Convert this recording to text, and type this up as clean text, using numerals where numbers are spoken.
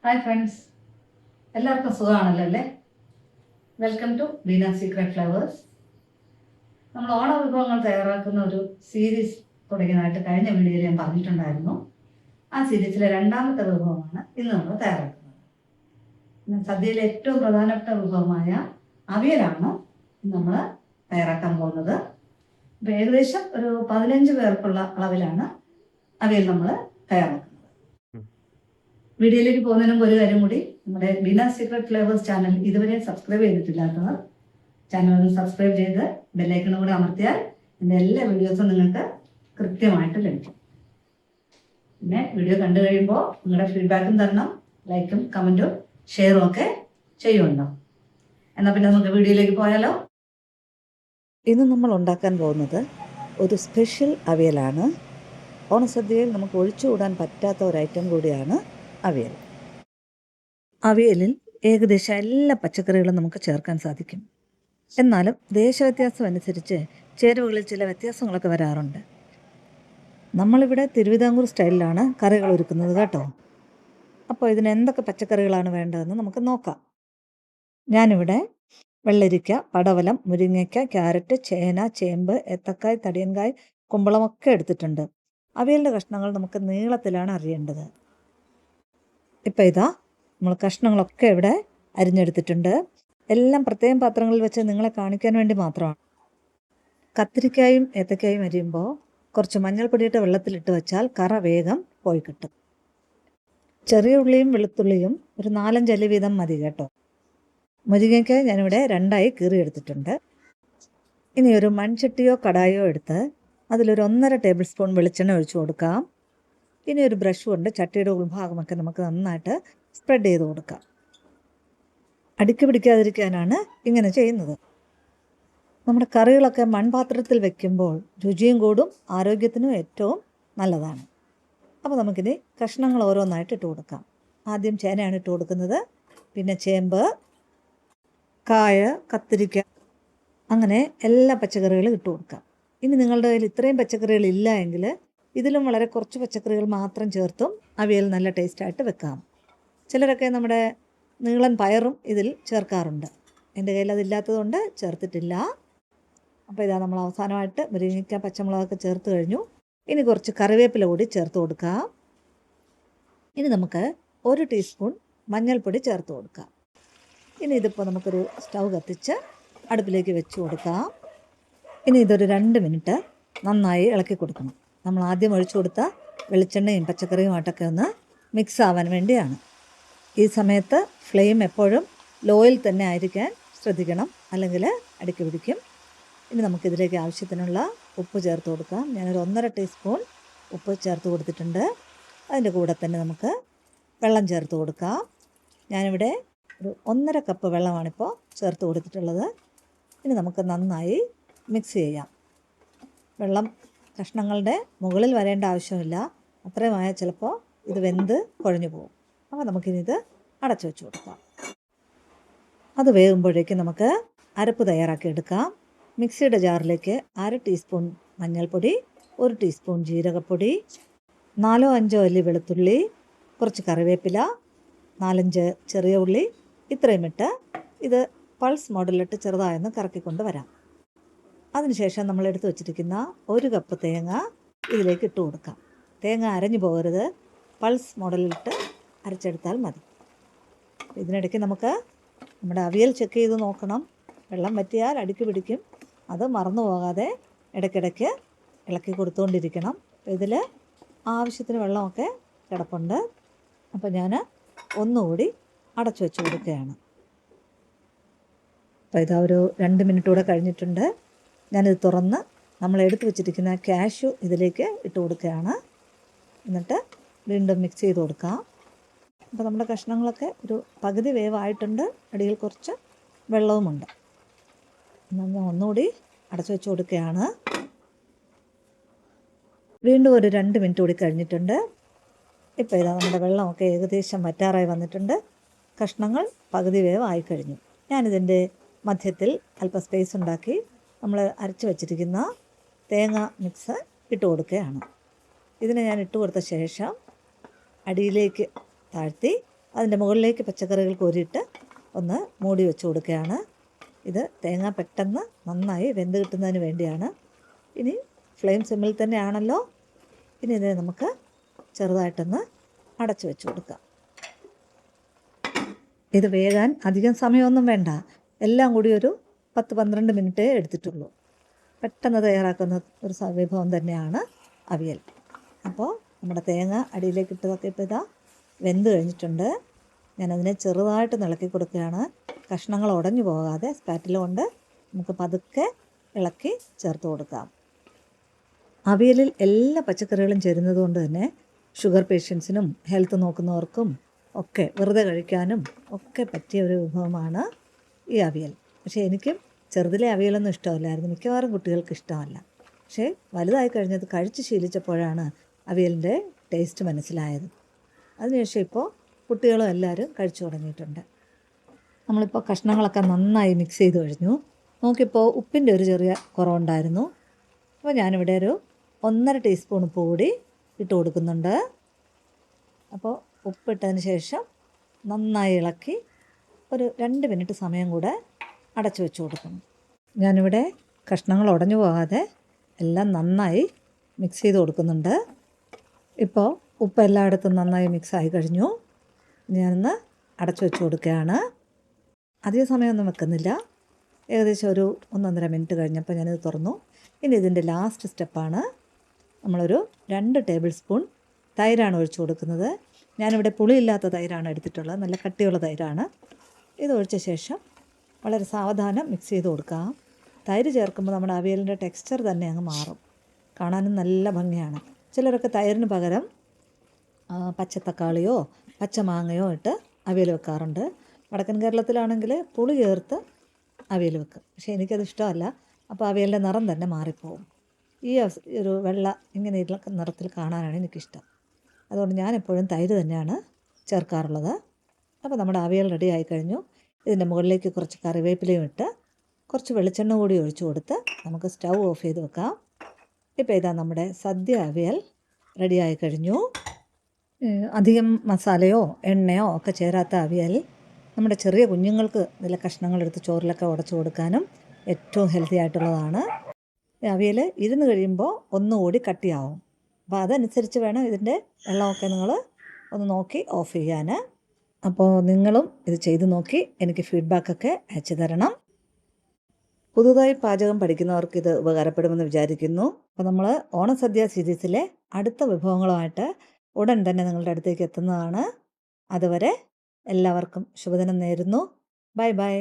Hi friends, എല്ലാവർക്കും സുഖമാണല്ലോ അല്ലേ? Welcome to Beena secret flowers. നമ്മൾ ഓണ വിഭവങ്ങൾ തയ്യാറാക്കുന്ന ഒരു സീരീസ് തുടങ്ങിയതായിട്ട് കഴിഞ്ഞ വീഡിയോയിൽ ഞാൻ പറഞ്ഞിട്ടുണ്ടായിരുന്നു. ആ സീരീസിലെ രണ്ടാമത്തെ വിഭവമാണ് ഇന്ന് നമ്മൾ തയ്യാറാക്കുന്നത്. സദ്യയിലെ ഏറ്റവും പ്രധാനപ്പെട്ട വിഭവമായ അവിയലാണ് നമ്മൾ തയ്യാറാക്കാൻ പോകുന്നത്. അപ്പോൾ ഏകദേശം ഒരു 15 പേർക്കുള്ള അളവിലാണ് അവിയൽ നമ്മൾ തയ്യാറാക്കുന്നത്. വീഡിയോയിലേക്ക് പോകുന്നതിന് മുമ്പ് ഒരു കാര്യം കൂടി, നമ്മുടെ ബീന സീക്രട്ട് ഫ്ലേവേഴ്സ് ചാനൽ ഇതുവരെ സബ്സ്ക്രൈബ് ചെയ്തിട്ടില്ലാത്തവർ ചാനൽ ഒന്ന് സബ്സ്ക്രൈബ് ചെയ്ത് ബെല്ലൈക്കണും കൂടെ അമർത്തിയാൽ എൻ്റെ എല്ലാ വീഡിയോസും നിങ്ങൾക്ക് കൃത്യമായിട്ട് ലഭിക്കും. പിന്നെ വീഡിയോ കണ്ടു കഴിയുമ്പോൾ നിങ്ങളുടെ ഫീഡ്ബാക്കും തരണം, ലൈക്കും കമൻറ്റും ഷെയറും ഒക്കെ ചെയ്യുമല്ലോ. എന്നാൽ പിന്നെ നമുക്ക് വീഡിയോയിലേക്ക് പോയാലോ. ഇന്ന് നമ്മൾ ഉണ്ടാക്കാൻ പോകുന്നത് ഒരു സ്പെഷ്യൽ അവിയലാണ്. ഓണസദ്യയിൽ നമുക്ക് ഒഴിച്ചുകൂടാൻ പറ്റാത്ത ഒരു ഐറ്റം കൂടിയാണ് അവിയൽ. അവിയലിൽ ഏകദേശം എല്ലാ പച്ചക്കറികളും നമുക്ക് ചേർക്കാൻ സാധിക്കും. എന്നാലും ദേശവ്യത്യാസം അനുസരിച്ച് ചേരുവകളിൽ ചില വ്യത്യാസങ്ങളൊക്കെ വരാറുണ്ട്. നമ്മളിവിടെ തിരുവിതാംകൂർ സ്റ്റൈലിലാണ് കറികൾ ഒരുക്കുന്നത് കേട്ടോ. അപ്പോൾ ഇതിന് എന്തൊക്കെ പച്ചക്കറികളാണ് വേണ്ടതെന്ന് നമുക്ക് നോക്കാം. ഞാനിവിടെ വെള്ളരിക്ക, പടവലം, മുരിങ്ങയ്ക്ക, ക്യാരറ്റ്, ചേന, ചേമ്പ്, ഏത്തക്കായ്, തടിയൻകായ്, കുമ്പളമൊക്കെ എടുത്തിട്ടുണ്ട്. അവിയലിൻ്റെ കഷ്ണങ്ങൾ നമുക്ക് നീളത്തിലാണ് അരിയേണ്ടത്. ഇപ്പം ഇതാ നമ്മൾ കഷ്ണങ്ങളൊക്കെ ഇവിടെ അരിഞ്ഞെടുത്തിട്ടുണ്ട്. എല്ലാം പ്രത്യേകം പാത്രങ്ങളിൽ വെച്ച് നിങ്ങളെ കാണിക്കാൻ വേണ്ടി മാത്രമാണ്. കത്തിരിക്കായും ഏത്തക്കായും അരിയുമ്പോൾ കുറച്ച് മഞ്ഞൾപ്പൊടിയിട്ട് വെള്ളത്തിലിട്ട് വെച്ചാൽ കറ വേഗം പോയി കിട്ടും. ചെറിയ ഉള്ളിയും വെളുത്തുള്ളിയും ഒരു 4-5 അല്ലി വീതം മതി കേട്ടോ. മുരിങ്ങയ്ക്കായി ഞാനിവിടെ 2ആയി കീറിയെടുത്തിട്ടുണ്ട്. ഇനി ഒരു മൺചട്ടിയോ കടായോ എടുത്ത് അതിലൊരു 1.5 ടേബിൾ സ്പൂൺ വെളിച്ചെണ്ണ ഒഴിച്ചു കൊടുക്കാം. ഇനി ഒരു ബ്രഷ് കൊണ്ട് ചട്ടിയുടെ ഉൾഭാഗമൊക്കെ നമുക്ക് നന്നായിട്ട് സ്പ്രെഡ് ചെയ്ത് കൊടുക്കാം. അടുക്കി പിടിക്കാതിരിക്കാനാണ് ഇങ്ങനെ ചെയ്യുന്നത്. നമ്മുടെ കറികളൊക്കെ മൺപാത്രത്തിൽ വെക്കുമ്പോൾ രുചിയും കൂടും, ആരോഗ്യത്തിനും ഏറ്റവും നല്ലതാണ്. അപ്പോൾ നമുക്കിനി കഷ്ണങ്ങൾ ഓരോന്നായിട്ട് ഇട്ട് കൊടുക്കാം. ആദ്യം ചേനയാണ് ഇട്ട് കൊടുക്കുന്നത്, പിന്നെ ചേമ്പ്, കായ, കത്തിരിക്ക, അങ്ങനെ എല്ലാ പച്ചക്കറികളും ഇട്ട് കൊടുക്കാം. ഇനി നിങ്ങളുടെ കയ്യിൽ ഇത്രയും പച്ചക്കറികൾ ഇല്ല എങ്കിൽ ഇതിലും വളരെ കുറച്ച് പച്ചക്കറികൾ മാത്രം ചേർത്തും അവിയൽ നല്ല ടേസ്റ്റായിട്ട് വെക്കാം. ചിലരൊക്കെ നമ്മുടെ നീളൻ പയറും ഇതിൽ ചേർക്കാറുണ്ട്. എൻ്റെ കയ്യിൽ അതില്ലാത്തതുകൊണ്ട് ചേർത്തിട്ടില്ല. അപ്പോൾ ഇതാ നമ്മൾ അവസാനമായിട്ട് മുരിങ്ങയ്ക്ക, പച്ചമുളകൊക്കെ ചേർത്ത് കഴിഞ്ഞു. ഇനി കുറച്ച് കറിവേപ്പില കൂടി ചേർത്ത് കൊടുക്കാം. ഇനി നമുക്ക് 1 ടീസ്പൂൺ മഞ്ഞൾപ്പൊടി ചേർത്ത് കൊടുക്കാം. ഇനി ഇതിപ്പോൾ നമുക്കൊരു സ്റ്റൗ കത്തിച്ച് അടുപ്പിലേക്ക് വെച്ച് കൊടുക്കാം. ഇനി ഇതൊരു 2 മിനിറ്റ് നന്നായി ഇളക്കി കൊടുക്കണം. നമ്മൾ ആദ്യം ഒഴിച്ചു കൊടുത്ത വെളിച്ചെണ്ണയും പച്ചക്കറിയുമായിട്ടൊക്കെ ഒന്ന് മിക്സ് ആവാൻ വേണ്ടിയാണ്. ഈ സമയത്ത് ഫ്ലെയിം എപ്പോഴും ലോയിൽ തന്നെ ആയിരിക്കാൻ ശ്രദ്ധിക്കണം, അല്ലെങ്കിൽ അടുക്കി പിടിക്കും. ഇനി നമുക്കിതിലേക്ക് ആവശ്യത്തിനുള്ള ഉപ്പ് ചേർത്ത് കൊടുക്കാം. ഞാനൊരു 1.5 ടീസ്പൂൺ ഉപ്പ് ചേർത്ത് കൊടുത്തിട്ടുണ്ട്. അതിൻ്റെ കൂടെ തന്നെ നമുക്ക് വെള്ളം ചേർത്ത് കൊടുക്കാം. ഞാനിവിടെ ഒരു 1.5 കപ്പ് വെള്ളമാണിപ്പോൾ ചേർത്ത് കൊടുത്തിട്ടുള്ളത്. ഇനി നമുക്ക് നന്നായി മിക്സ് ചെയ്യാം. വെള്ളം കഷ്ണങ്ങളുടെ മുകളിൽ വരേണ്ട ആവശ്യമില്ല, അത്രയുമായ ചിലപ്പോൾ ഇത് വെന്ത് കുഴഞ്ഞു പോകും. അപ്പോൾ നമുക്കിനി ഇത് അടച്ചു വെച്ച് കൊടുക്കാം. അത് വേകുമ്പോഴേക്കും നമുക്ക് അരപ്പ് തയ്യാറാക്കി എടുക്കാം. മിക്സിയുടെ ജാറിലേക്ക് 1/2 ടീസ്പൂൺ മഞ്ഞൾപ്പൊടി, 1 ടീസ്പൂൺ ജീരകപ്പൊടി, 4-5 അല്ലി വെളുത്തുള്ളി, കുറച്ച് കറിവേപ്പില, 4-5 ചെറിയ ഉള്ളി, ഇത്രയും ഇട്ട് ഇത് പൾസ് മോഡിലിട്ട് ചെറുതായൊന്ന് കറക്കിക്കൊണ്ട് വരാം. അതിനുശേഷം നമ്മൾ എടുത്ത് വെച്ചിരിക്കുന്ന 1 കപ്പ് തേങ്ങ ഇതിലേക്ക് ഇട്ട് കൊടുക്കാം. തേങ്ങ അരഞ്ഞു പോകരുത്, പൾസ് മോഡലിലിട്ട് അരച്ചെടുത്താൽ മതി. ഇതിനിടയ്ക്ക് നമുക്ക് നമ്മുടെ അവിയൽ ചെക്ക് ചെയ്ത് നോക്കണം. വെള്ളം വറ്റിയാൽ അടുക്കി പിടിക്കും, അത് മറന്നു പോകാതെ ഇടയ്ക്കിടയ്ക്ക് ഇളക്കി കൊടുത്തുകൊണ്ടിരിക്കണം. ഇതിൽ ആവശ്യത്തിന് വെള്ളമൊക്കെ കിടപ്പുണ്ട്. അപ്പോൾ ഞാൻ ഒന്നുകൂടി അടച്ചു വെച്ച് കൊടുക്കുകയാണ്. അപ്പോൾ ഇതാ ഒരു 2 മിനിറ്റ് കൂടെ കഴിഞ്ഞിട്ടുണ്ട്. ഞാനിത് തുറന്ന് നമ്മൾ എടുത്ത് വെച്ചിരിക്കുന്ന കാഷ്യൂ ഇതിലേക്ക് ഇട്ട് കൊടുക്കുകയാണ്. എന്നിട്ട് വീണ്ടും മിക്സ് ചെയ്ത് കൊടുക്കാം. അപ്പോൾ നമ്മുടെ കഷ്ണങ്ങളൊക്കെ ഒരു പകുതി വേവായിട്ടുണ്ട്, അടിയിൽ കുറച്ച് വെള്ളവുമുണ്ട്. എന്നാൽ ഞാൻ ഒന്നുകൂടി അടച്ചു വെച്ച് കൊടുക്കുകയാണ്. വീണ്ടും ഒരു 2 മിനിറ്റ് കൂടി കഴിഞ്ഞിട്ടുണ്ട്. ഇപ്പോൾ ഇതാ നമ്മുടെ വെള്ളമൊക്കെ ഏകദേശം വറ്റാറായി വന്നിട്ടുണ്ട്. കഷ്ണങ്ങൾ പകുതി വേവായി കഴിഞ്ഞു. ഞാനിതിൻ്റെ മധ്യത്തിൽ അല്പം സ്പേസ് ഉണ്ടാക്കി നമ്മൾ അരച്ച് വെച്ചിരിക്കുന്ന തേങ്ങ മിക്സ് ഇട്ട് കൊടുക്കുകയാണ്. ഇതിനെ ഞാൻ ഇട്ട് കൊടുത്ത ശേഷം അടിയിലേക്ക് താഴ്ത്തി അതിൻ്റെ മുകളിലേക്ക് പച്ചക്കറികൾ കോരിയിട്ട് ഒന്ന് മൂടി വെച്ച് കൊടുക്കുകയാണ്. ഇത് തേങ്ങ പെട്ടെന്ന് നന്നായി വെന്ത് കിട്ടുന്നതിന് വേണ്ടിയാണ്. ഇനി ഫ്ലെയിം സിമ്മിൽ തന്നെയാണല്ലോ. ഇനി ഇത് നമുക്ക് ചെറുതായിട്ടൊന്ന് അടച്ചു വെച്ച് കൊടുക്കാം. ഇത് വേകാൻ അധികം സമയമൊന്നും വേണ്ട. എല്ലാം കൂടി ഒരു 10-12 മിനിറ്റേ എടുത്തിട്ടുള്ളൂ. പെട്ടെന്ന് തയ്യാറാക്കുന്ന ഒരു വിഭവം തന്നെയാണ് അവിയൽ. അപ്പോൾ നമ്മുടെ തേങ്ങ അടിയിലേക്ക് ഇട്ടതൊക്കെ ഇപ്പോൾ ഇതാ വെന്ത് കഴിഞ്ഞിട്ടുണ്ട്. ഞാനതിനെ ചെറുതായിട്ട് ഇളക്കി കൊടുക്കുകയാണ്. കഷ്ണങ്ങൾ ഉടഞ്ഞു പോകാതെ സ്പാറ്റില കൊണ്ട് നമുക്ക് പതുക്കെ ഇളക്കി ചേർത്ത് കൊടുക്കാം. അവിയലിൽ എല്ലാ പച്ചക്കറികളും ചേരുന്നത് കൊണ്ട് തന്നെ ഷുഗർ പേഷ്യൻസിനും ഹെൽത്ത് നോക്കുന്നവർക്കും ഒക്കെ വെറുതെ കഴിക്കാനും ഒക്കെ പറ്റിയ ഒരു വിഭവമാണ് ഈ അവിയൽ. പക്ഷേ എനിക്കും ചെറുതിലെ അവിയലൊന്നും ഇഷ്ടമല്ലായിരുന്നു. മിക്കവാറും കുട്ടികൾക്ക് ഇഷ്ടമല്ല. പക്ഷേ വലുതായി കഴിഞ്ഞത് കഴിച്ച് ശീലിച്ചപ്പോഴാണ് അവിയലിൻ്റെ ടേസ്റ്റ് മനസ്സിലായത്. അതിനുശേഷം ഇപ്പോൾ കുട്ടികളും എല്ലാവരും കഴിച്ചു തുടങ്ങിയിട്ടുണ്ട്. നമ്മളിപ്പോൾ കഷ്ണങ്ങളൊക്കെ നന്നായി മിക്സ് ചെയ്ത് കഴിഞ്ഞു. നോക്കിയപ്പോൾ ഉപ്പിൻ്റെ ഒരു ചെറിയ കുറവുണ്ടായിരുന്നു. അപ്പോൾ ഞാനിവിടെ ഒരു 1.5 ടീസ്പൂൺ ഉപ്പ് കൂടി ഇട്ട് കൊടുക്കുന്നുണ്ട്. അപ്പോൾ ഉപ്പിട്ടതിന് ശേഷം നന്നായി ഇളക്കി ഒരു 2 മിനിറ്റ് സമയം കൂടെ അടച്ചു വെച്ച് കൊടുക്കണം. ഞാനിവിടെ കഷ്ണങ്ങൾ ഉടഞ്ഞു പോകാതെ എല്ലാം നന്നായി മിക്സ് ചെയ്ത് കൊടുക്കുന്നുണ്ട്. ഇപ്പോൾ ഉപ്പ് എല്ലായിടത്തും നന്നായി മിക്സായി കഴിഞ്ഞു. ഞാനൊന്ന് അടച്ചു വെച്ച് കൊടുക്കുകയാണ്. അധിക സമയമൊന്നും വെക്കുന്നില്ല. ഏകദേശം ഒരു 1-1.5 മിനിറ്റ് കഴിഞ്ഞപ്പോൾ ഞാനിത് തുറന്നു. ഇനി ഇതിൻ്റെ ലാസ്റ്റ് സ്റ്റെപ്പാണ്. നമ്മളൊരു 2 ടേബിൾ സ്പൂൺ തൈരാണ് ഒഴിച്ചു കൊടുക്കുന്നത്. ഞാനിവിടെ പുളിയില്ലാത്ത തൈരാണ് എടുത്തിട്ടുള്ളത്. നല്ല കട്ടിയുള്ള തൈരാണ്. ഇത് ഒഴിച്ച ശേഷം വളരെ സാവധാനം മിക്സ് ചെയ്ത് കൊടുക്കാം. തൈര് ചേർക്കുമ്പോൾ നമ്മുടെ അവിയലിൻ്റെ ടെക്സ്ചർ തന്നെ അങ്ങ് മാറും. കാണാനും നല്ല ഭംഗിയാണ്. ചിലരൊക്കെ തൈരിന് പകരം പച്ചത്തക്കാളിയോ പച്ചമാങ്ങയോ ഇട്ട് അവിയൽ വെക്കാറുണ്ട്. വടക്കൻ കേരളത്തിലാണെങ്കിൽ പുളി ചേർത്ത് അവിയൽ വെക്കും. പക്ഷേ എനിക്കത് ഇഷ്ടമല്ല. അപ്പോൾ അവിയലിൻ്റെ നിറം തന്നെ മാറിപ്പോകും. ഈ ഒരു വെള്ള ഇങ്ങനെ നിറത്തിൽ കാണാനാണ് എനിക്കിഷ്ടം. അതുകൊണ്ട് ഞാനെപ്പോഴും തൈര് തന്നെയാണ് ചേർക്കാറുള്ളത്. അപ്പോൾ നമ്മുടെ അവിയൽ റെഡി ആയിക്കഴിഞ്ഞു. ഇതിൻ്റെ മുകളിലേക്ക് കുറച്ച് കറിവേപ്പിലയും ഇട്ട് കുറച്ച് വെളിച്ചെണ്ണ കൂടി ഒഴിച്ചു കൊടുത്ത് നമുക്ക് സ്റ്റൗ ഓഫ് ചെയ്ത് വെക്കാം. ഇപ്പോൾ ഇതാ നമ്മുടെ സദ്യ അവിയൽ റെഡി ആയിക്കഴിഞ്ഞു. അധികം മസാലയോ എണ്ണയോ ഒക്കെ ചേരാത്ത അവിയൽ നമ്മുടെ ചെറിയ കുഞ്ഞുങ്ങൾക്ക് ഇതിലെ കഷ്ണങ്ങളെടുത്ത് ചോറിലൊക്കെ ഉടച്ചു കൊടുക്കാനും ഏറ്റവും ഹെൽത്തി ആയിട്ടുള്ളതാണ്. അവിയൽ ഇരുന്ന് കഴിയുമ്പോൾ ഒന്നുകൂടി കട്ടിയാവും. അപ്പോൾ അതനുസരിച്ച് വേണം ഇതിൻ്റെ വെള്ളമൊക്കെ നിങ്ങൾ ഒന്ന് നോക്കി ഓഫ് ചെയ്യാൻ. അപ്പോൾ നിങ്ങളും ഇത് ചെയ്ത് നോക്കി എനിക്ക് ഫീഡ്ബാക്കൊക്കെ അയച്ചു തരണം. പുതുതായി പാചകം പഠിക്കുന്നവർക്ക് ഇത് ഉപകാരപ്പെടുമെന്ന് വിചാരിക്കുന്നു. അപ്പോൾ നമ്മൾ ഓണസദ്യ സീരീസിലെ അടുത്ത വിഭവങ്ങളുമായിട്ട് ഉടൻ തന്നെ നിങ്ങളുടെ അടുത്തേക്ക് എത്തുന്നതാണ്. അതുവരെ എല്ലാവർക്കും ശുഭദിനം നേരുന്നു. Bye bye.